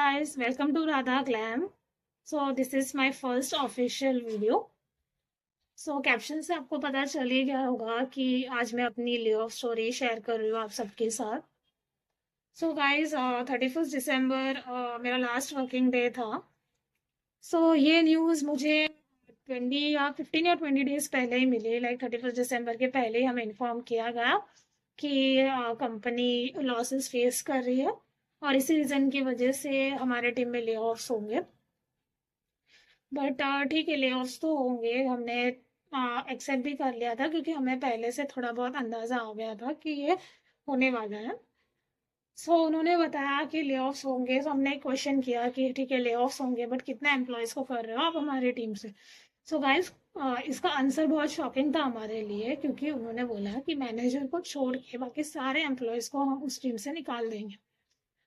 guys, welcome to Radha Glam. So this is my first official video. So caption से आपको पता चल ही गया होगा कि आज मैं अपनी ले ऑफ स्टोरी शेयर कर रही हूँ आप सबके साथ. सो गाइस 31 दिसंबर मेरा लास्ट वर्किंग डे था. सो ये न्यूज़ मुझे 15 या 20 डेज पहले ही मिली. लाइक 31 दिसंबर के पहले ही हमें इन्फॉर्म किया गया कि कंपनी लॉसेस फेस कर रही है और इसी रीज़न की वजह से हमारे टीम में ले ऑफ्स होंगे. बट ठीक है, ले ऑफ्स तो होंगे. हमने एक्सेप्ट भी कर लिया था क्योंकि हमें पहले से थोड़ा बहुत अंदाज़ा आ गया था कि ये होने वाला है. सो उन्होंने बताया कि ले ऑफ्स होंगे. तो हमने एक क्वेश्चन किया कि ठीक है, ले ऑफ्स होंगे बट कितने एम्प्लॉयज़ को कर रहे हो आप हमारी टीम से. सो गाइस, इसका आंसर बहुत शॉकिंग था हमारे लिए क्योंकि उन्होंने बोला कि मैनेजर को छोड़ के बाकी सारे एम्प्लॉयज़ को हम उस टीम से निकाल देंगे.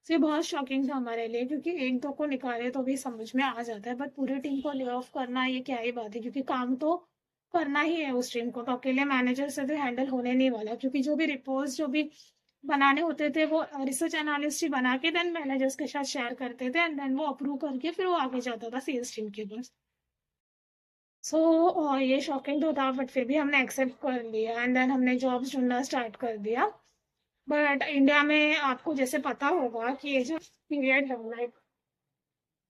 तो ये बहुत शॉकिंग था हमारे लिए क्योंकि एक दो को निकाले तो भी समझ में आ जाता है, बट पूरी टीम को ले ऑफ करना ये क्या ही बात है क्योंकि काम तो करना ही है उस टीम को. तो अकेले मैनेजर से तो हैंडल होने नहीं वाला क्योंकि जो भी रिपोर्ट्स जो भी बनाने होते थे वो रिसर्च एनालिस्ट ही बना के देन मैनेजर्स के साथ शेयर करते थे एंड देन वो अप्रूव करके फिर वो आगे जाता था सेल्स टीम के पास. सो ये शॉकिंग तो था बट फिर भी हमने एक्सेप्ट कर लिया एंड देन हमने जॉब्स ढूंढना स्टार्ट कर दिया. बट इंडिया में आपको जैसे पता होगा कि ये जो पीरियड है like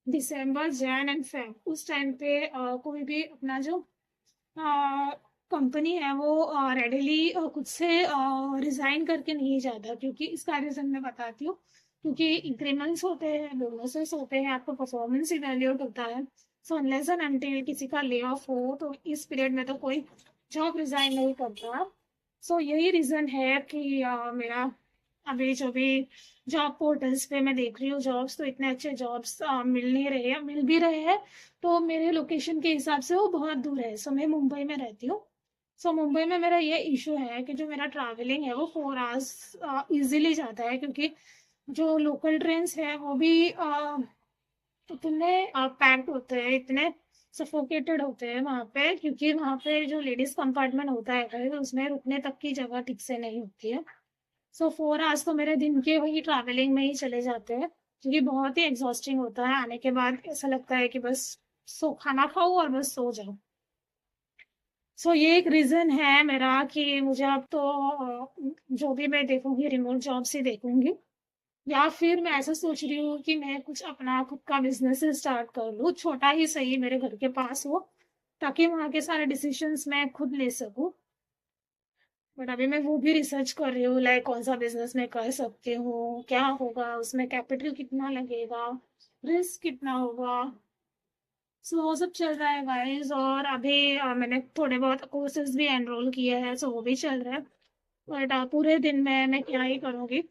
December Jain and Feb, उस टाइम पे कोई भी अपना जो कंपनी है वो रेडिली खुद से रिजाइन करके नहीं जाता क्योंकि इसका रीज़न मैं बताती हूँ. क्योंकि इंक्रीमेंट्स होते हैं, बोनसेस होते हैं, आपका परफॉर्मेंस इवेल्यूएट होता है. सो अनलेस एंड अनटिल किसी का ले ऑफ हो तो इस पीरियड में तो कोई जॉब रिजाइन नहीं करता. सो यही रीज़न है कि मेरा अभी जो भी जॉब पोर्टल्स पे मैं देख रही हूँ जॉब्स, तो इतने अच्छे जॉब्स मिल नहीं रहे हैं. मिल भी रहे हैं तो मेरे लोकेशन के हिसाब से वो बहुत दूर है. सो मैं मुंबई में रहती हूँ. सो मुंबई में मेरा ये इशू है कि जो मेरा ट्रैवलिंग है वो 4 आवर्स इजीली जाता है क्योंकि जो लोकल ट्रेन्स है वो भी इतने पैक्ड होते हैं, इतने सफोकेटेड होते हैं वहाँ पे क्योंकि वहाँ पे जो लेडीज कंपार्टमेंट होता है तो उसमें रुकने तक की जगह ठीक से नहीं होती है. सो 4 आवर्स तो मेरे दिन के वही ट्रैवलिंग में ही चले जाते हैं क्योंकि बहुत ही एग्जॉस्टिंग होता है. आने के बाद ऐसा लगता है कि बस खाना खाओ और बस सो जाओ. सो ये एक रीज़न है मेरा कि मुझे अब तो जो भी मैं देखूंगी रिमोट जॉब्स ही देखूंगी या फिर मैं ऐसा सोच रही हूँ कि मैं कुछ अपना खुद का बिजनेस स्टार्ट कर लूँ, छोटा ही सही, मेरे घर के पास हो ताकि वहाँ के सारे डिसीजंस मैं खुद ले सकूँ. बट अभी मैं वो भी रिसर्च कर रही हूँ लाइक कौन सा बिजनेस मैं कर सकती हूँ, क्या होगा उसमें, कैपिटल कितना लगेगा, रिस्क कितना होगा. सो वो सब चल रहा है गाइस. और अभी मैंने थोड़े बहुत कोर्सेज भी एनरोल किए हैं सो वो भी चल रहा है. बट पूरे दिन में मैं क्या ही करूँगी.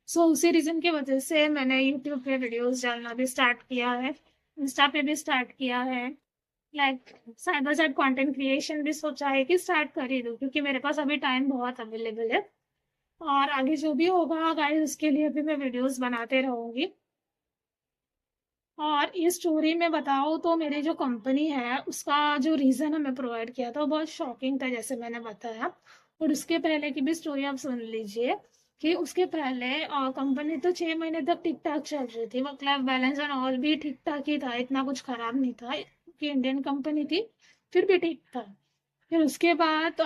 सो उसी रीज़न की वजह से मैंने यूट्यूब पे वीडियोस डालना भी स्टार्ट किया है, इंस्टा पे भी स्टार्ट किया है. Like side by side content creation भी सोचा है कि स्टार्ट कर ही दूँ क्योंकि मेरे पास अभी टाइम बहुत अवेलेबल है. और आगे जो भी होगा गाइस उसके लिए भी मैं वीडियोस बनाते रहूँगी. और ये स्टोरी में बताऊँ तो मेरी जो कंपनी है उसका जो रीज़न हमें प्रोवाइड किया था वो बहुत शॉकिंग था जैसे मैंने बताया. और उसके पहले की भी स्टोरी आप सुन लीजिए कि उसके पहले कंपनी तो 6 महीने तक ठीक ठाक चल रही थी, work life balance and all भी ठीक ठाक ही था, इतना कुछ खराब नहीं था कि इंडियन कंपनी थी, फिर भी ठीक था. फिर उसके बाद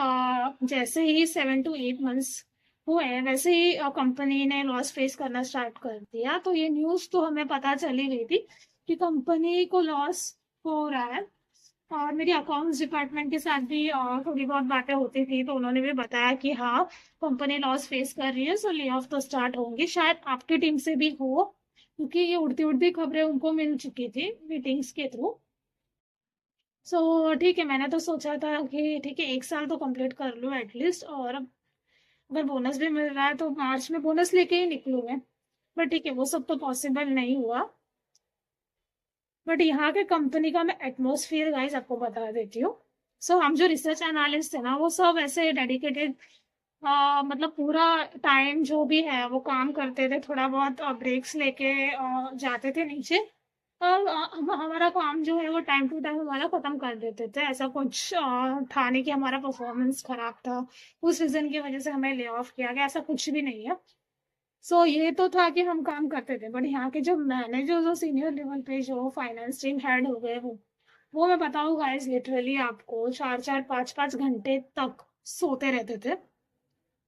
जैसे ही 7 to 8 months हुए वैसे ही कंपनी ने लॉस फेस करना स्टार्ट कर दिया. तो ये न्यूज़ तो हमें पता चल ही गई थी कि कंपनी को लॉस हो रहा है. और मेरी अकाउंट्स डिपार्टमेंट के साथ भी थोड़ी बहुत बातें होती थी तो उन्होंने भी बताया कि हाँ, कंपनी लॉस फेस कर रही है सो ले ऑफ तो स्टार्ट होंगे. शायद आपकी टीम से भी हो क्योंकि ये उड़ती उड़ती खबरें उनको मिल चुकी थी मीटिंग्स के थ्रू. सो ठीक है, मैंने तो सोचा था कि ठीक है 1 साल तो कंप्लीट कर लूँ एटलीस्ट, और अगर बोनस भी मिल रहा है तो मार्च में बोनस लेके ही निकलूँ मैं. बट ठीक है वो सब तो पॉसिबल नहीं हुआ. बट यहाँ के कंपनी का मैं एटमोसफियर गाइस आपको बता देती हूँ. सो हम जो रिसर्च एनालिस्ट है ना वो सब ऐसे डेडिकेटेड, मतलब पूरा टाइम जो भी है वो काम करते थे, थोड़ा बहुत ब्रेक्स लेके जाते थे नीचे. और हम हमारा काम जो है वो टाइम टू टाइम हमारा ख़त्म कर देते थे. ऐसा कुछ था नहीं कि हमारा परफॉर्मेंस खराब था उस रीज़न की वजह से हमें ले ऑफ किया गया, ऐसा कुछ भी नहीं है. सो ये तो था कि हम काम करते थे, बट यहाँ के जो मैनेजर, जो सीनियर लेवल पे जो फाइनेंस टीम हेड हो गए, वो मैं बताऊँ गाइस, लिटरली आपको 4-4 5-5 घंटे तक सोते रहते थे।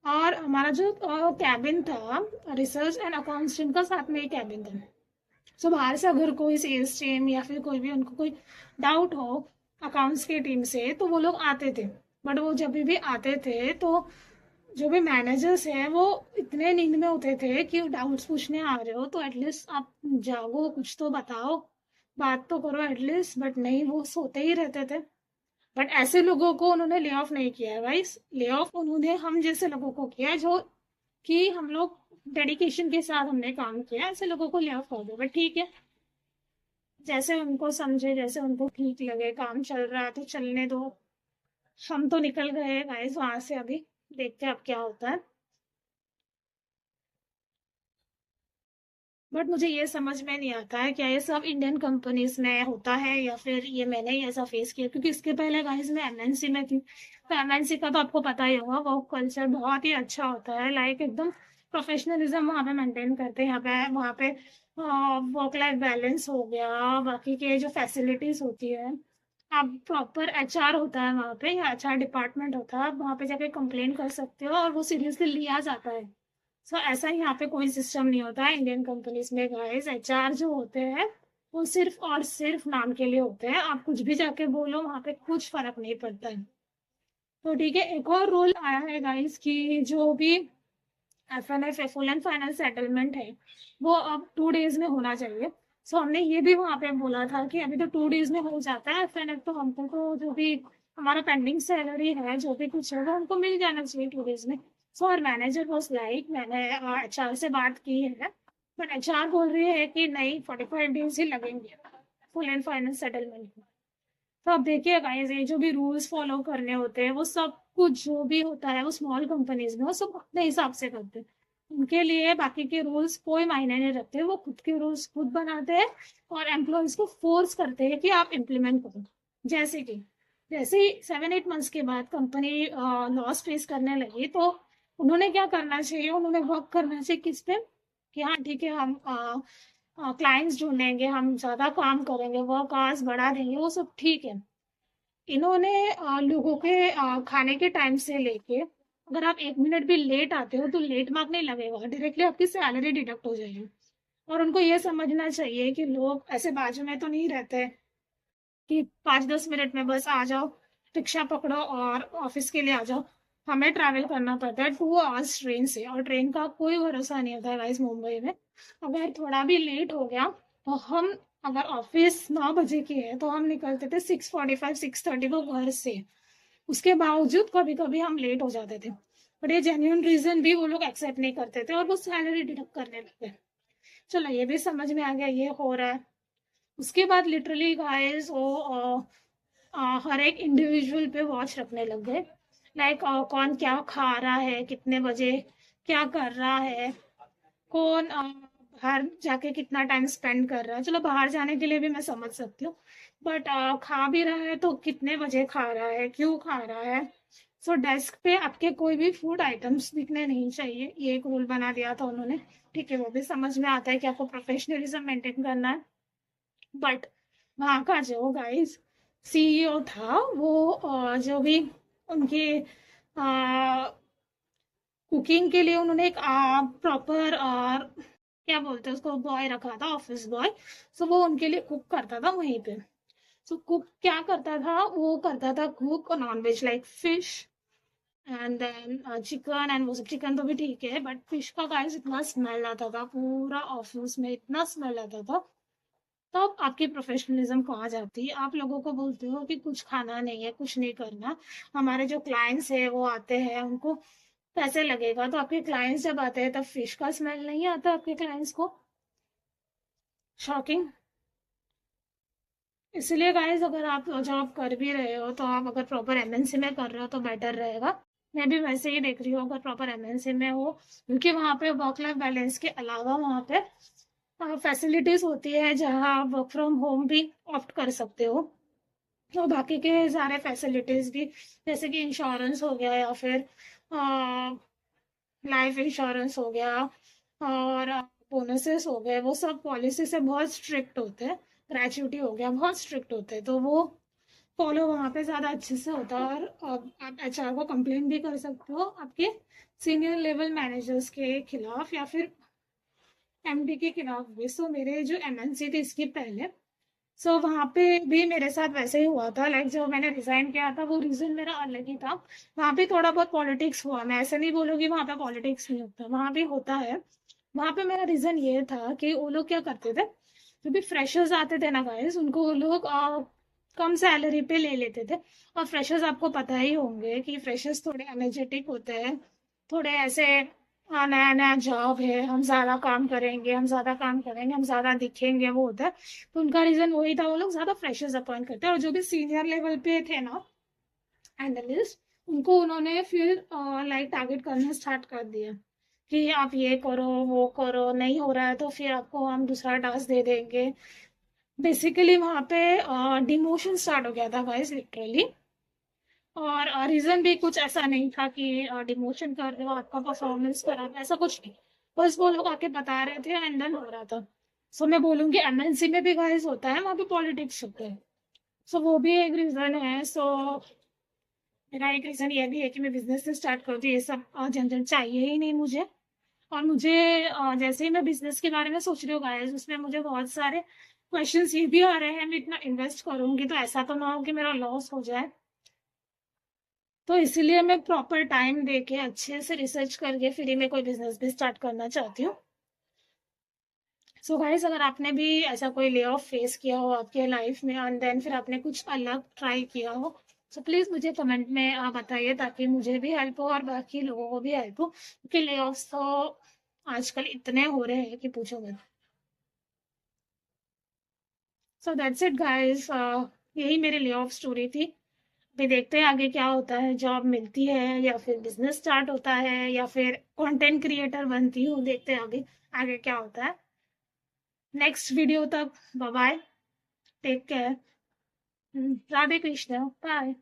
और हमारा जो कैबिन था, रिसर्च एंड अकाउंट्स टीम का साथ में ही कैबिन था। सो बाहर से अगर कोई सेल्स टीम या फिर कोई भी उनको कोई डाउट हो अकाउंट्स की टीम से, तो वो लोग आते थे। बट वो जब भी आते थे तो जो भी मैनेजर्स हैं वो इतने नींद में होते थे कि डाउट्स पूछने आ रहे हो तो एटलीस्ट आप जागो, कुछ तो बताओ, बात तो करो एटलीस्ट। बट नहीं, वो सोते ही रहते थे। बट ऐसे लोगों को उन्होंने ले ऑफ नहीं किया है गाइस। ले ऑफ उन्होंने हम जैसे लोगों को किया है, जो कि हम लोग डेडिकेशन के साथ हमने काम किया, ऐसे लोगों को ले ऑफ कर दो। बट ठीक है, जैसे उनको समझे, जैसे उनको ठीक लगे, काम चल रहा है तो चलने दो। हम तो निकल गए गाइस वहां से, अभी देखते हैं अब क्या होता है। बट मुझे ये समझ में नहीं आता है क्या ये सब इंडियन कंपनीज में होता है या फिर ये मैंने ही ऐसा फेस किया, क्योंकि इसके पहले गाइस मैं एमएनसी में थी। तो एमएनसी का तो आपको पता ही होगा, वर्क कल्चर बहुत ही अच्छा होता है, लाइक एकदम प्रोफेशनलिज्म वहाँ पे मेंटेन करते हैं। यहाँ पे वहाँ पे वर्क लाइफ बैलेंस हो गया, बाकी के जो फैसिलिटीज होती है, आप प्रॉपर एचआर होता है वहाँ पे, या एचआर डिपार्टमेंट होता है, आप वहाँ पे जाके कंप्लेन कर सकते हो और वो सीरियसली लिया जाता है। सो ऐसा यहाँ पे कोई सिस्टम नहीं होता है इंडियन कंपनीज में गाइस। एचआर जो होते हैं वो सिर्फ और सिर्फ नाम के लिए होते हैं, आप कुछ भी जाके बोलो वहाँ पे कुछ फर्क नहीं पड़ता है। तो ठीक है, एक और रूल आया है गाइस कि जो भी FNF, full and final settlement है, वो अब 2 डेज में होना चाहिए। सो हमने ये भी वहाँ पे बोला था कि अभी तो 2 डेज में हो जाता है एफएनएफ, तो हमको तो जो भी हमारा पेंडिंग सैलरी है, जो भी कुछ है, वो हमको मिल जाना चाहिए 2 डेज में। सो और मैनेजर वॉज लाइक, मैंने एचआर से बात की है, बट एचआर बोल रही है कि नहीं, 45 डेज ही लगेंगे फुल एंड फाइनल सेटलमेंट में। तो अब देखिए गाइस, ये जो भी रूल्स फॉलो करने होते हैं, वो सब कुछ जो भी होता है वो स्मॉल कंपनीज में वो सब अपने हिसाब से करते हैं। उनके लिए बाकी के रूल्स कोई मायने नहीं रखते, वो खुद के रूल्स खुद बनाते हैं और एम्प्लॉयज को फोर्स करते हैं कि आप इम्प्लीमेंट करो। जैसे कि जैसे ही 7-8 मंथ्स के बाद कंपनी लॉस फेस करने लगी, तो उन्होंने क्या करना चाहिए, उन्होंने वर्क करना चाहिए किस पे, कि हाँ ठीक है, हम क्लाइंट्स ढूंढेंगे, हम ज्यादा काम करेंगे, वर्क आवर्स बढ़ा देंगे, वो सब ठीक है। इन्होंने लोगों के खाने के टाइम से लेके, अगर आप 1 मिनट भी लेट आते हो तो लेट मार्क नहीं लगेगा, डायरेक्टली आपकी सैलरी डिडक्ट हो जाएगी। और उनको ये समझना चाहिए कि लोग ऐसे बाजू में तो नहीं रहते कि 5-10 मिनट में बस आ जाओ, रिक्शा पकड़ो और ऑफिस के लिए आ जाओ। हमें ट्रैवल करना पड़ता है 2 आवर्स ट्रेन से, और ट्रेन का कोई भरोसा नहीं होता है गाइस मुंबई में। अगर थोड़ा भी लेट हो गया तो हम, अगर ऑफिस 9 बजे की है तो हम निकलते थे 6:45 6:30 को घर से। उसके बावजूद कभी कभी हम लेट हो जाते थे, बट ये जेन्यून रीजन भी वो लोग एक्सेप्ट नहीं करते थे और वो सैलरी डिडक्ट करने लगते। चलो ये भी समझ में आ गया, ये हो रहा है। उसके बाद लिटरली गाइस वो हर एक इंडिविजुअल पे वॉच रखने लग गए, लाइक कौन क्या खा रहा है, कितने बजे क्या कर रहा है, कौन बाहर जाके कितना टाइम स्पेंड कर रहा है। चलो बाहर जाने के लिए भी मैं समझ सकती हूँ, बट खा भी रहा है तो कितने बजे खा रहा है, क्यों खा रहा है। सो डेस्क पे आपके कोई भी फूड आइटम्स दिखने नहीं चाहिए, ये एक रूल बना दिया था उन्होंने। ठीक है, वो भी समझ में आता है कि आपको प्रोफेशनलिज्म मेंटेन करना है। बट वहाँ का जो गाइस सीईओ था, वो जो भी उनके कुकिंग के लिए उन्होंने एक प्रॉपर क्या बोलते हैं उसको, बॉय रखा था, ऑफिस बॉय। सो वो उनके लिए कुक करता था वहीं पे। सो कुक क्या करता था, वो करता था cook non veg like fish and then chicken, एंड वो सब चिकन तो भी ठीक है, बट फिश का गाइस इतना स्मेल आता था, पूरा ऑफिस में इतना स्मेल आता था। तब आपकी प्रोफेशनलिज्म कहाँ जाती है, आप लोगों को बोलते हो कि कुछ खाना नहीं है, कुछ नहीं करना। हमारे जो क्लाइंट्स है वो आते हैं, उनको पैसे लगेगा, तो आपके क्लाइंट्स जब आते हैं तब फिश का स्मेल नहीं आता आपके क्लाइंट्स को। शॉकिंग। इसलिए गाइस, अगर आप जॉब कर भी रहे हो तो आप अगर प्रॉपर एमएनसी में कर रहे हो तो बेटर रहेगा। मैं भी वैसे ही देख रही हूँ, अगर प्रॉपर एमएनसी में हो, क्योंकि वहाँ पे वर्क लाइफ बैलेंस के अलावा वहाँ पे फैसिलिटीज होती है जहाँ आप वर्क फ्रॉम होम भी ऑप्ट कर सकते हो। तो बाकी के सारे फैसिलिटीज भी, जैसे कि इंश्योरेंस हो गया, या फिर लाइफ इंश्योरेंस हो गया, और बोनसेस हो गए, वो सब पॉलिसी से बहुत स्ट्रिक्ट होते हैं। ग्रेच्युटी हो गया, बहुत स्ट्रिक्ट होते हैं, तो वो फॉलो वहाँ पे ज़्यादा अच्छे से होता है। और आप एचआर को कंप्लेन भी कर सकते हो आपके सीनियर लेवल मैनेजर्स के खिलाफ या फिर एमडी के खिलाफ भी। सो मेरे जो एमएनसी थी इसके पहले, सो वहाँ पे भी मेरे साथ वैसे ही हुआ था। लाइक जब मैंने रिजाइन किया था वो रीजन मेरा अलग ही था। वहाँ पे थोड़ा बहुत पॉलिटिक्स हुआ, मैं ऐसे नहीं बोलूँगी वहाँ पे पॉलिटिक्स नहीं होता, वहाँ भी होता है। वहाँ पे मेरा रीजन ये था कि वो लोग क्या करते थे, जो भी फ्रेशर्स आते थे ना गाइस, उनको वो लोग कम सैलरी पे ले लेते थे। और फ्रेशर्स आपको पता ही होंगे कि फ्रेशर्स थोड़े एनर्जेटिक होते हैं, थोड़े ऐसे, हाँ नया नया जॉब है, हम ज्यादा काम करेंगे, हम ज्यादा काम करेंगे, हम ज्यादा दिखेंगे, वो होता है। तो उनका रीजन वही था, वो लोग ज्यादा फ्रेशर्स अपॉइंट करते हैं। और जो भी सीनियर लेवल पे थे ना एनालिस्ट, उनको उन्होंने फिर लाइक टारगेट करना स्टार्ट कर दिया कि आप ये करो वो करो, नहीं हो रहा है तो फिर आपको हम दूसरा टास्क दे देंगे। बेसिकली वहाँ पे डिमोशन स्टार्ट हो गया था गाइस, लिटरली। और रीजन भी कुछ ऐसा नहीं था कि डिमोशन कर रहे हो, आपका परफॉर्मेंस खराब है, ऐसा कुछ नहीं। बस वो लोग आके बता रहे थे एंड देन हो रहा था। सो मैं बोलूँगी एमएनसी में भी गाइस होता है, वहाँ पे पॉलिटिक्स होते हैं। सो वो भी एक रीजन है। सो मेरा एक रीजन ये भी है कि मैं बिजनेस से स्टार्ट करूँ, तो ये सब झंझट चाहिए ही नहीं मुझे। और मुझे जैसे ही मैं बिजनेस के बारे में सोच रही हूँ गाइस, उसमें मुझे बहुत सारे क्वेश्चंस ये भी आ रहे हैं, मैं इतना इन्वेस्ट करूंगी तो ऐसा तो ना हो कि मेरा लॉस हो जाए। तो इसीलिए मैं प्रॉपर टाइम दे के अच्छे से रिसर्च करके फिर ही मैं कोई बिजनेस भी स्टार्ट करना चाहती हूँ। सो गाइस, अगर आपने भी ऐसा कोई ले ऑफ फेस किया हो आपके लाइफ में एंड देन फिर आपने कुछ अलग ट्राई किया हो, तो प्लीज़ मुझे कमेंट में बताइए, ताकि मुझे भी हेल्प हो और बाकी लोगों को भी हेल्प हो, क्योंकि ले ऑफ्स तो आजकल इतने हो रहे हैं कि पूछो मत। सो दैट्स इट गाइस, यही मेरी ले ऑफ स्टोरी थी। अभी देखते हैं आगे क्या होता है, जॉब मिलती है या फिर बिजनेस स्टार्ट होता है या फिर कंटेंट क्रिएटर बनती हूँ, देखते हैं अभी आगे क्या होता है। नेक्स्ट वीडियो तक bye bye, take care, Radhe Krishna, bye.